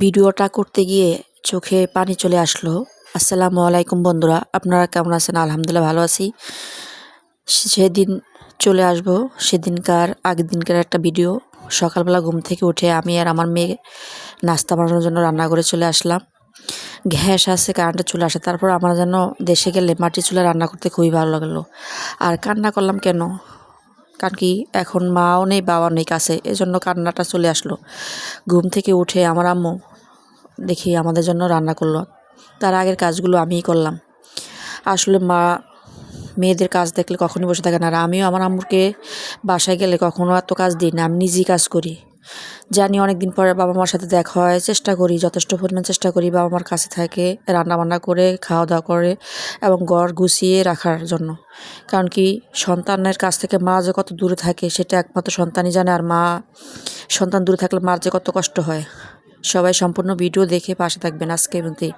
ভিডিওটা করতে গিয়ে চোখে পানি চলে আসলো। আসসালামু আলাইকুম বন্ধুরা, আপনারা কেমন আছেন? আলহামদুলিল্লাহ ভালো আছি। সেদিন চলে আসব, সেদিনকার আগের দিনকার একটা ভিডিও। সকালবেলা ঘুম থেকে উঠে আমি আর আমার মেয়ে নাস্তা বানানোর জন্য রান্নাঘরে চলে আসলাম। গ্যাস আছে, কারেন্টের চুলা আসে, তারপর আমার যেন দেশে গেলে মাটির চুলায় রান্না করতে খুবই ভালো লাগলো। আর কান্না করলাম কেন? কারণ কি, এখন মাও নেই বাবাও নেই কাছে, এজন্য কান্নাটা চলে আসলো। ঘুম থেকে উঠে আমার আম্মু দেখি আমাদের জন্য রান্না করলো। তার আগের কাজগুলো আমিই করলাম। আসলে মা মেয়েদের কাজ দেখলে কখনোই বসে থাকে না, আর আমিও আমার আম্মুকে বাসায় গেলে কখনো এত কাজ দিই না, আমি নিজেই কাজ করি। জানি অনেক দিন পরে বাবা মার সাথে দেখা হয়, চেষ্টা করি, যথেষ্ট পরিমাণ চেষ্টা করি বাবা মার কাছে থাকে, রান্নাবান্না করে খাওয়া দাওয়া করে এবং ঘর গুছিয়ে রাখার জন্য। কারণ কি, সন্তানের কাছ থেকে মা যে কত দূরে থাকে সেটা একমাত্র সন্তানই জানে, আর সন্তান দূরে থাকলে মার যে কত কষ্ট হয়। সবাই সম্পূর্ণ ভিডিও দেখে পাশে থাকবেন। আজকে এই পর্যন্তই।